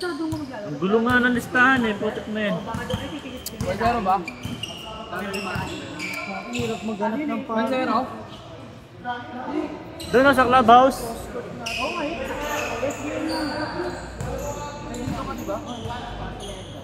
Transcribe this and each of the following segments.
Ang gulo nga ng listahan eh, putik na yun. Magsero ba? Hirap maghanap ng pang. Magsero? Doon na sa clubhouse.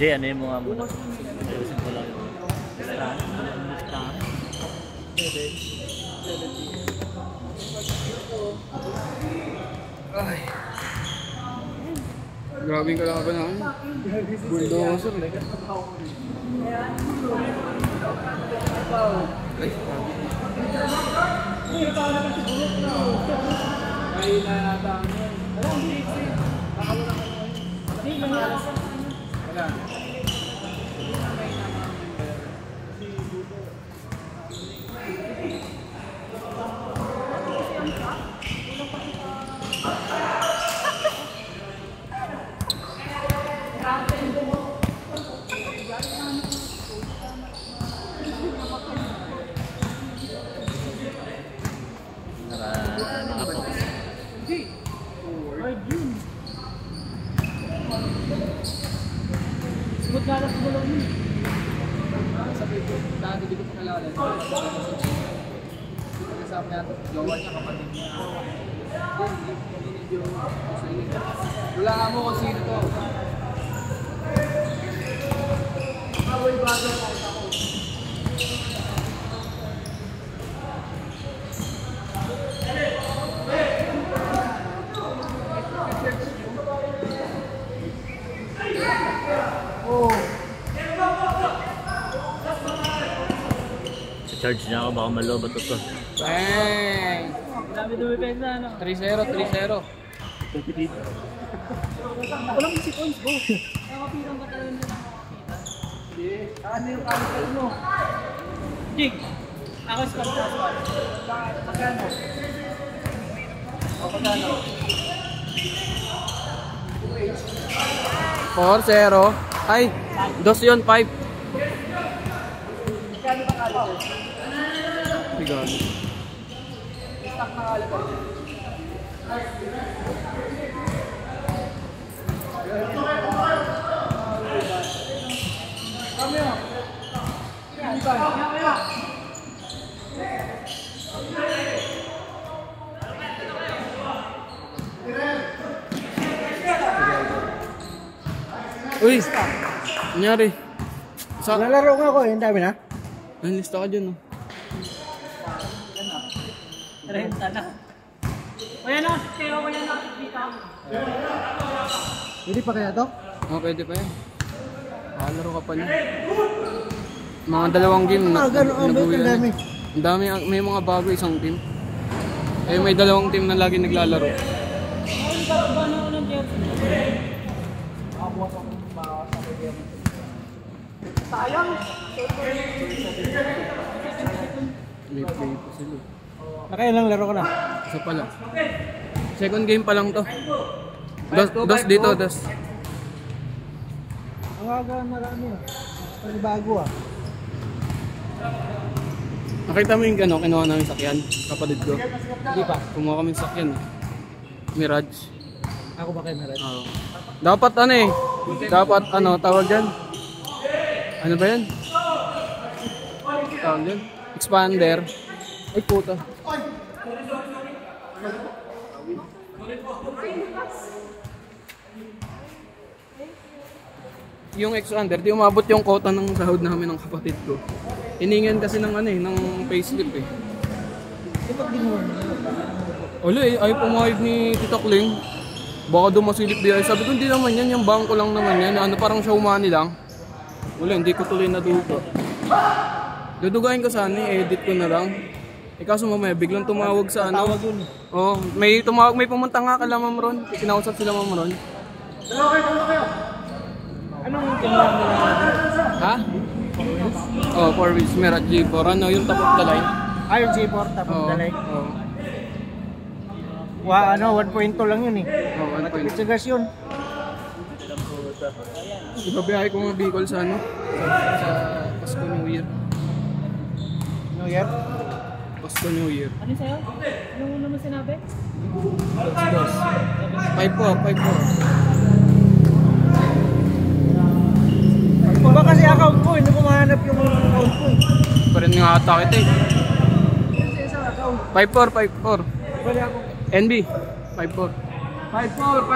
Jay, ano yung mga muna? Ayusin ko lang yung listahan. Listahan. Ay. Grabing kalaban namin. Bulldozer eh. Ay, ay natang. Wala. Maglalap mo lang yun. Sabi ko, dati dito pa kalala. Kasama natin, gawa niya kapatid niya. Wala nga mo kung sino to. Charge niya ako, baka malobot ito. Bang! Dami dumipenda, ano? 3-0, 3-0. Walang si points, bro. Nakapilang ka talaga na nakakita. Ano yung kalitan mo? Jig! Ako sa kalitan. Magkano? O, magkano? 4-0. Ay, 2 yun, 5. Magkano ba kalitan? Bigan. Stock na kalitan. Uy! Nangyari? Nalaro nga ako, yung dami na. Ay, lista ka dyan, oh. Renta na. O yan na, kaya ko yan na. Hindi pa kaya to? Oh, pwede pa yan. Laro ka pa niya. Mga 2 game na Ang dami. Ang dami, may mga bago isang team. Eh, may 2 team na lagi naglalaro. Sayang. May play pa sila. Nakailang laro ka na? Isa pa lang. Second game pa lang to. Dos dito, dos. Ang aga marami ah. Ang bago ah. Nakita mo yung kinuha namin sakyan, kapatid ko. Hindi pa. Kumuha kami sakyan. Mirage. Ako ba kayo meron? Oo. Dapat dapat tawag dyan. Ano ba yan? Tawag dyan? Expander. Ay puta. Yung expander, di umabot yung quota ng sahod namin ng kapatid ko. Hiningan kasi ng ng payslip eh. Ipag ginawa mo. Wala eh, ayaw pumayag ni Tita Kling. Baka doon masilip di ay. Sabi ko, hindi naman yan, yung bangko lang naman yan. Parang show money lang. Wala, hindi ko tuloy nadugo. Dudugain ko sana, edit ko na lang. Eh kaso mamaya, biglang tumawag sa ano. Tawag yun. Oo, may tumawag, may pumunta nga kala Ma'am Ron. Kinausap sila Ma'am Ron. Anong kinuha mo na? Ha? Oh, 4 weeks, Mirage G4. Yung top of the line. Yung G4 tapos dalay. Oo. 1.2 lang yun eh. Oo, 1 point. Sa gas yun. Ibabiyahe ko nga Bicol sa sa Pasko New Year. New Year? Pasko New Year. Ano sa'yo? Anong una mo sinabi? 5 po. nga ata kita eh. 5'4", 5'4". NB, 5'4". 5'4", 5'4".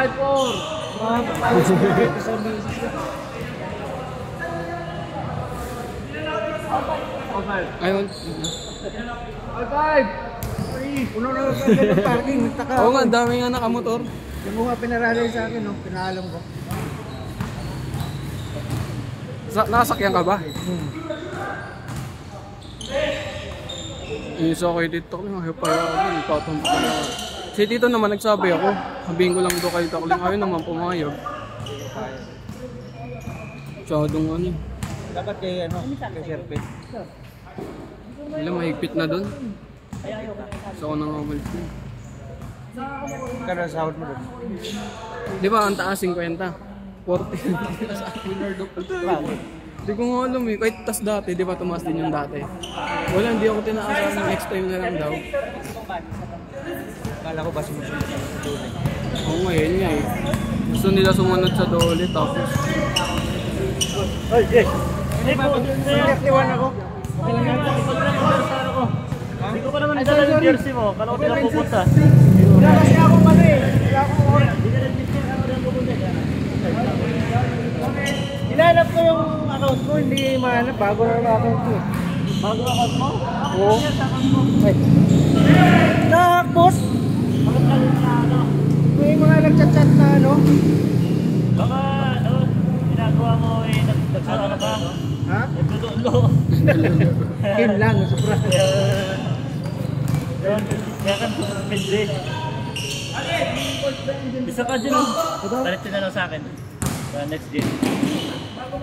Ayun. 5'5". Puno na lang ng parking. Nagtaka Oo nga, ako. dami nga nakamotor. Yung mga pinaralay sa akin, no? Pinaalam ko. Nakasakyan ka ba? Isa ko dito ko ayaw pa ako, nagtatumpo ko na. Si Tito naman nagsabi ako, sabihin ko lang doon kay Takling, ayaw naman pumayag. Masyadong ano. Dapat kay kay Sherpet. Wala, mahigpit na doon. So ako nang umalis na. Kada sahod mo doon. Di ba, ang taas 50? 40. Hindi ko nga alam eh, kahit tas dati, di ba tumaas din yung dati. Wala, hindi ako tinaasan, next time na lang daw. Kala ko ba sumusunod sa Dole? Oo nga, yun nga eh. Gusto nila sumunod sa Dole, tapos... Oy, Jay! Sinaktiwan ako. Hindi ko pa naman dala yung jersey mo. Kala ko sila pupunta. Wala kasi ako mali. Wala akong oras. Hinanap ko yung account ko, hindi mahanap. Bago na yung account ko. Bago account mo? Oo. Tapos, may mga nagchat-chat na ano. Baka, ginagawa mo eh, nagsara na ba? Ha? Nagdudulo. Yun lang, sobra. Kaya kan suspende. Bisa ka dyan. Balitin na lang sa akin. Sa next game.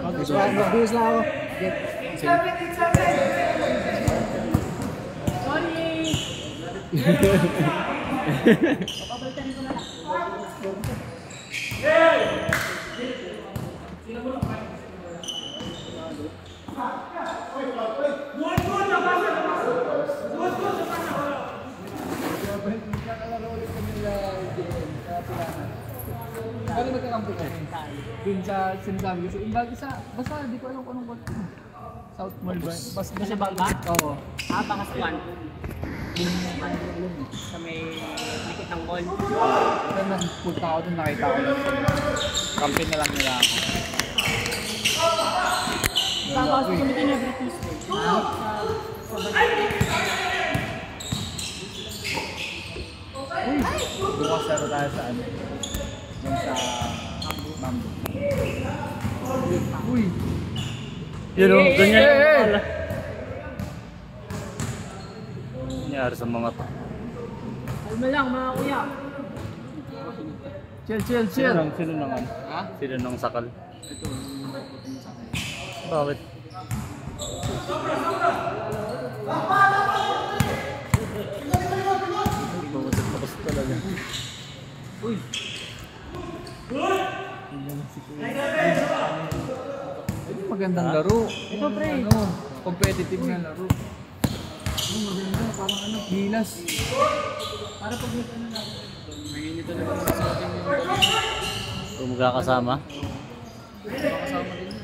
Mag-buhos lang ako. Kali magkakampo ko? Dun sa sinasabi kasi basta di ko alam kung anong court. South Mall ba? Basta Sa bangka? Oo. Baka sa one. Sa may likod ng mall. Kaya nang punta ako dun, nakita ko lang. Campaign na lang nila ako. Tapos kumitin every Tuesday. Bukas na tayo sa ano? Yung sa Bamboo. Uy! Yun o, ganyan yung pala. Nangyari sa mga to. Alma lang mga kuya. Chill! Sino nang ano? Ha? Sino nang sakal? Ito. Bakit? Bawas talaga. Uy! Ito magandang laro. Ito pre. Ano, competitive na laro. Ano, maganda, parang ano, gilas. Para pag may ano lang. Mainit talaga sa atin yung balik. Kung magkakasama. Makasama din yun.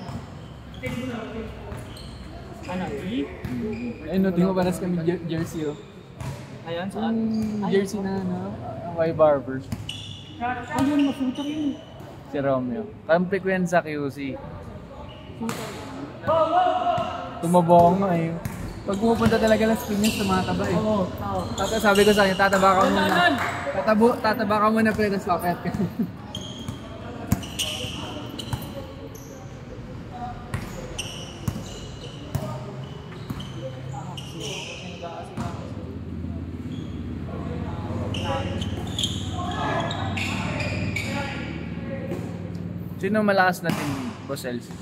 Ano? Ayun, no, tingnan paras kami jersey oh. Ayan, saan? Yung jersey na ano, ang Y Barbers. Ayun, masuta yun. Si Romeo. Kampikwin sa QC. Tumabong nga eh. Pag pumupunta talaga Las Piñas, tumataba eh. Oo. Tapos sabi ko sa kanya, tataba ka muna. Tataba ka muna pre, tapos papayat ka. Sino malakas na team, Boss Elsie?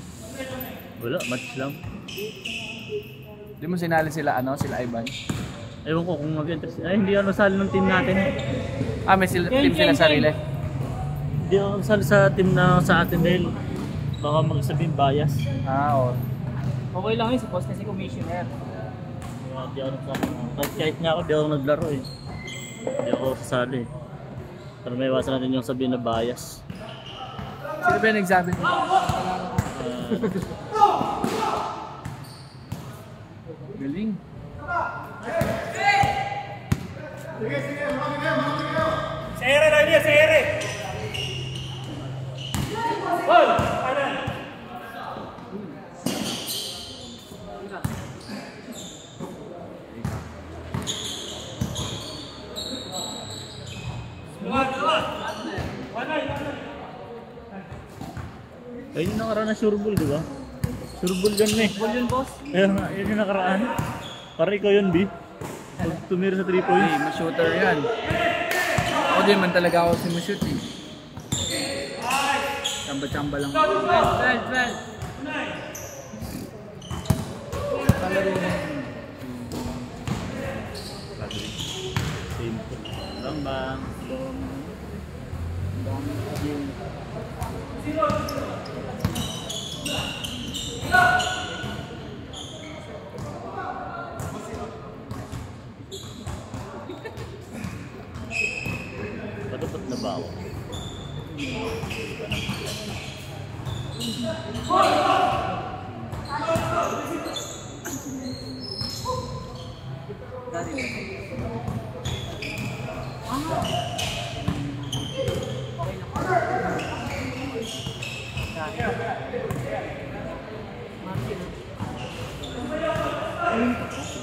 Wala, match lang. Di mo sinali sila sila Ivan? Ewan ko kung mag-interest. Ay, hindi ako nasali ng team natin. Ah, may team sila sarili. Hindi ako nasali sa team na sa atin dahil baka magsabihin bias. Ah, oo. Okay lang yun, suppose kasi commissioner. Kaya hindi ako nasali. Kahit nga ako, di ako naglaro eh. Hindi ako sasali. Pero may iwasan natin yung sabihin na bias. Sino ba yung nagsabi? Galing. Sere na niya, sere! Ball! Kanan! Ayun yung nakaraan na sureball, di ba? Sureball yan eh. Ball yun, boss. Ayun nga, yun yung nakaraan. Para ikaw yun, B. Pag tumira sa 3 points. Hey, ma-shooter yan. Ako din man talaga ako simushoot eh. Chamba-chamba lang. Well. Palaro na. Simple. Bang. Padapat na ba ako?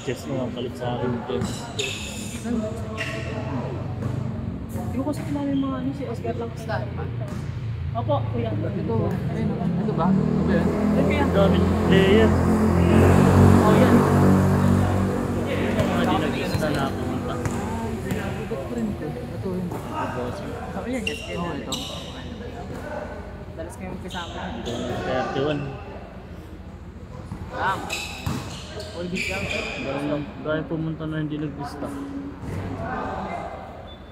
Just mga kalit sa akin. Hindi ko kasi kilala yung mga si Oscar lang sa Opo, kuya. Ito ba? Ito ba yan? Kuya. Daming player. Oh, yan. Yung mga dinagista na pumunta. Ba't pa rin ito? Ito yun. Sabi yan, yes. Oo, ito. Dalas kayong kasama. 31. All beat lang. Dahil pumunta na hindi naglista.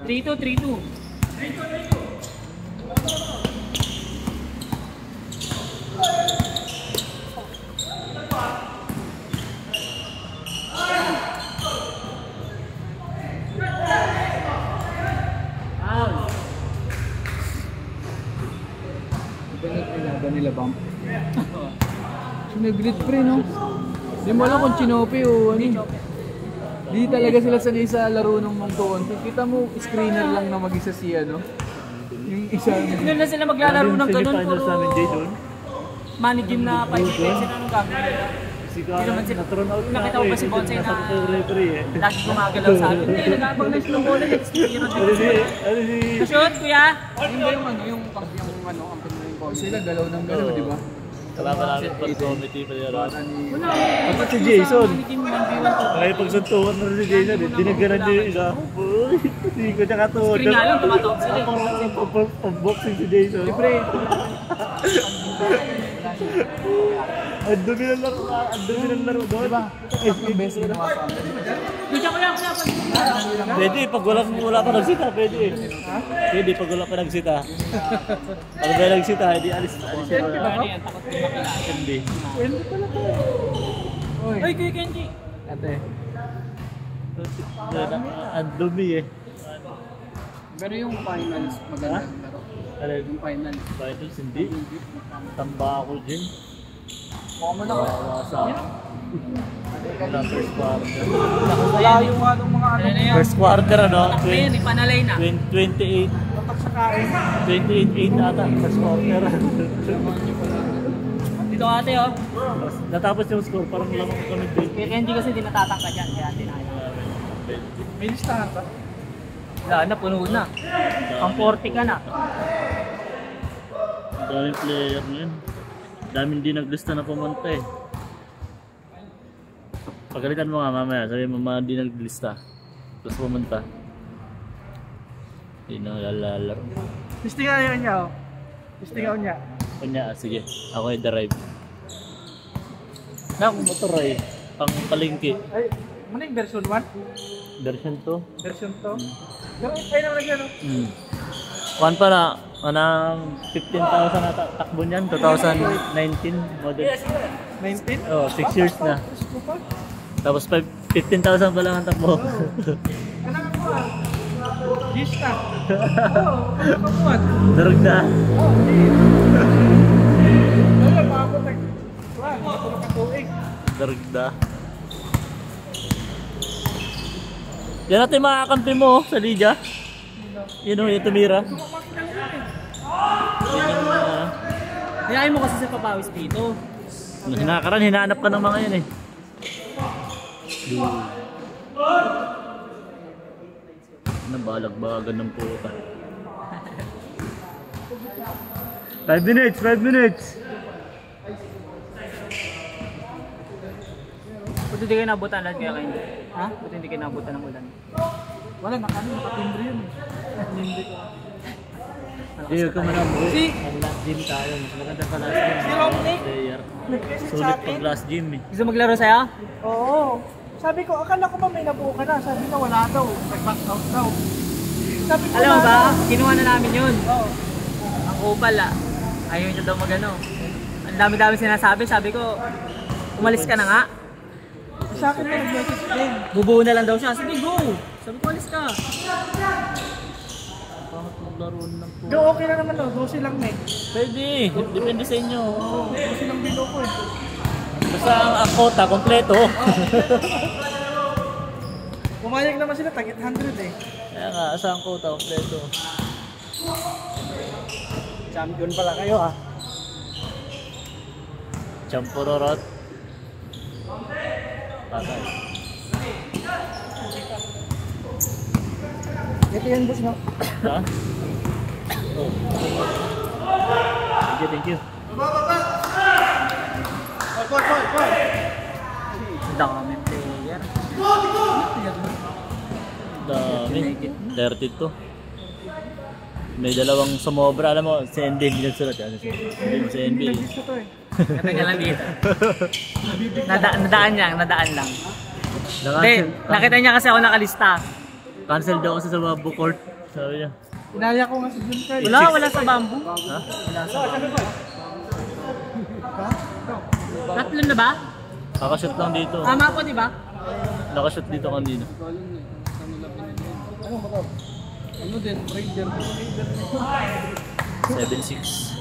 3-2. Nila bump. Sinaglit pre no? Di mo alam kung chinope o ano. Di talaga sila sanay sa laro ng Mongtoon. Kita mo screener lang na mag-isa si ano. Yung isa. Doon na sila maglalaro ng ganun. Semifinals namin, Jay, doon. Money game na 5 defense. Anong gagawin nila? Kasi Hindi naman sila. na-thrown out na Nakita ako ko pa eh. si Bonsai Nasa na referee eh. lagi gumagalaw sa akin. Hindi, nag-aabang na siya ng bola. Nag-experience Ano si... Shoot, kuya! Yun ba yung ano, yung ano, ang pinag ko. Sila galaw ng galaw, di ba? Kalama namin pa committee pa yun. Bata ni... Wala. Dapat si Jason. Money game 1v1 to. Kaya pagsuntukan na rin si Jason, dinaganan niya yung isa. Uy, hindi ko siya katuwa. Screen nga lang, tumatok sila. Pag-boxing si Jason. Libre! Ang dumi ng laro, doon. Diba? Ang best ginawa sa amin. Kuya, kuya! Pwede, pag wala pa nagsita, pwede. Pwede, pag wala pa nagsita. Pag may nagsita, hindi alis siya. Ano yan, takot ko makilala. Hindi. Pwede pala to. Oy, Ay, Kuya Kenji! ate. Ang dumi eh. Pero yung finals, magandang laro. Ano, Yung finals. finals hindi. Tamba ako dyan. Mukhang mo na ko. Sa wala first quarter. Wala yung anong mga ano. Ano na yan? First quarter ano? Takbo yun, ipanalay na. 28. 28-8 ata. First quarter. Dito ate, oh. Natapos yung score, parang lamang kami Kuya Kenji kasi di natatangka dyan, kaya tinaya. May listahan ba? Wala na, puno na. Pang 40 ka na. Daming player ngayon. Daming di naglista na pumunta eh. Pagalitan mo nga mamaya, sabi mo mga di naglista. Tapos pumunta. Hindi na lalaro. Listingan niya, oh. Listingan niya. Kanya, sige. Ako ay derive. Na, kung motor ay pang palengke. Ay, ano yung version 1? Version 2. Version 2? Pero ay naman lagyan, no? One pa na, anang 15,000 na takbo niyan, 2019 model. 19? Oh, 6 years na. Tapos 15,000 pa lang ang takbo. Kailangan ko, ah. Gista. Oo, kapuan. Darag na. Oo, hindi. Wala, makapot. Wala, hindi ko nakatuig. Darag na. Yan natin makakampi mo sa liga. Yun o, yung tumira. Hiyain mo kasi sa papawis dito. Hinakaran, hinahanap ka ng mga yan eh. Nabalagbagan ng puta. 5 minutes, 5 minutes. Buti hindi kayo nabutan lahat kaya kayo. Ha? Buti hindi kayo nabutan ng ulan. Wala, nakatimbre yun eh. Timbre ko. Hindi ka man ang buhay. Si Last gym tayo. Mas maganda sa last gym. Si Romney? Player. Nag-message sa Sulit akin. pag last gym eh. gusto maglaro sa'yo? Oo. Sabi ko, akala ko ba may nabuo ka na? Sabi ko, wala daw. Nag-back out daw. Sabi ko, Alam mo wala ba? daw. Kinuha na namin yun. Oo. Ang kupal ah. Ayaw niya daw magano. Ang dami-dami sinasabi. Sabi ko, umalis ka na nga. Sa akin na nag-message din. Bubuo na lang daw siya. Sabi, go! Sabi ko, alis ka. Bakit maglaro ng po? Do, okay na naman, no? 12 lang, eh. Pwede. Depende sa inyo. 12 lang bilo ko, eh. Basta ang quota, kompleto. Pumayag naman sila, tag 800, eh. Kaya nga, asa ang quota, kompleto. Champion pala kayo, ah. Champurorot. Patay. Ito yan, boss, no? Ha? Oh. Thank you, thank you. Ang dami player. Dami. 32. May dalawang sumobra. Alam mo, si NB, hindi nagsulat yan. Hindi mo si NB. Gusto to, eh. Katagal lang dito. Nadaan lang. Hindi, nakita niya kasi ako nakalista. Cancel daw kasi sa Bamboo Court. Sabi niya. Inaya ko nga si Jun Carl. Wala sa bamboo. Ha? Tatlo na ba? Nakashoot lang dito. Tama po, di ba? Nakashoot dito kanina. Ano din, Raider. 7-6.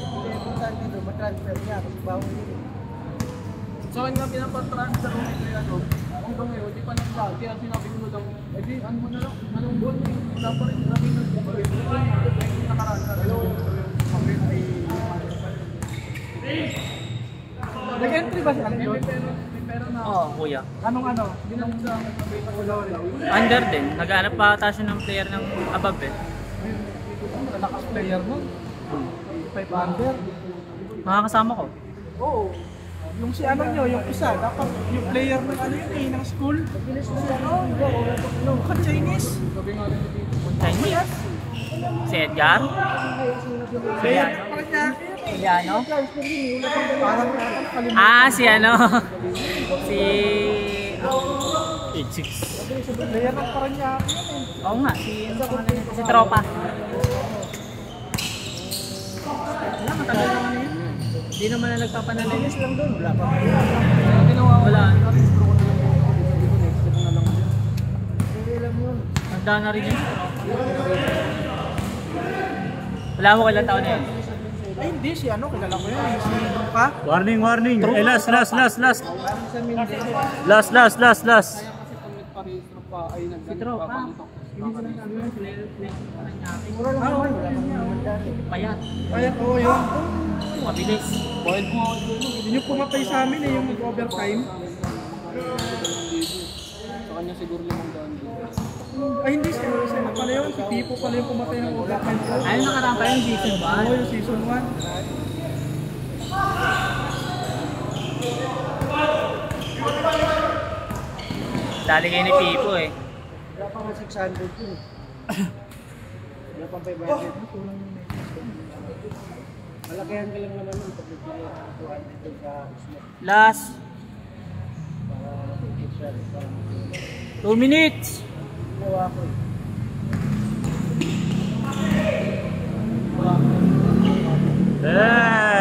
Matransfer niya, kasi bago yun. Sa akin nga pinapatransfer ko kaya ano, hanggang ngayon, di pa naglag. Kaya sinabi ko lang, eh di, ano mo na lang, anong buwan, wala pa rin, sabi na po, nakaraan na rin, sabi ay, Nag-entry ba siya? may pera na, Oo, kuya. Anong ano? hindi lang sa akin, sabi na wala wala. Under din. Naghanap pa ata siya ng player ng above eh. Malakas player mo, 500. Makakasama ko. Oo. Yung si ano nyo, yung isa, dapat yung player ng ano yun eh, ng school. Si ano, kan Chinese. sabi nga rin dito. Chinese. Si Edgar. Player, parang niya akin. Si ano? Parang kalimutan. Ah, si ano? Si... 8-6. Player ng parang niya akin yun eh. Oo nga, si Tropa. Wala, matagal naman na yun. Hindi naman na nagpapanalinis lang doon. Wala pa. Ginawa ko, Wala. na-restore ko na lang ako, sabi ko next step na lang din. Handa na rin yun. Wala mo kailang taon na yun. Ay hindi, si ano, kilala ko yun eh. Si Luka. Warning, warning. Eh, last. Parang sa Mindoro, Last. kaya kasi pag nagpa-restore pa ay Si Tropa. nagpapalutok. Mura lang naman. Wala kang naman dati. Payat. Kaya oo yun. Mabilis. Bayad mo ako doon. Yun yung pumatay sa amin eh, yung overtime. Sa kanya siguro 500 din. Ay hindi, si ano pala yun. Si Tipo pala yung pumatay ng overtime. Ayun nakaraan pa yung season ba? Oo, yung season 1. Dali kayo ni Pipo eh. Wala pa nga 600 yun. Wala pang 500. Kulang yun eh. Malakihan ka lang naman yun. Pag nagpili ng 200 doon sa slot. Last. Para extra. 2 minutes. Gawa ko eh. Eh!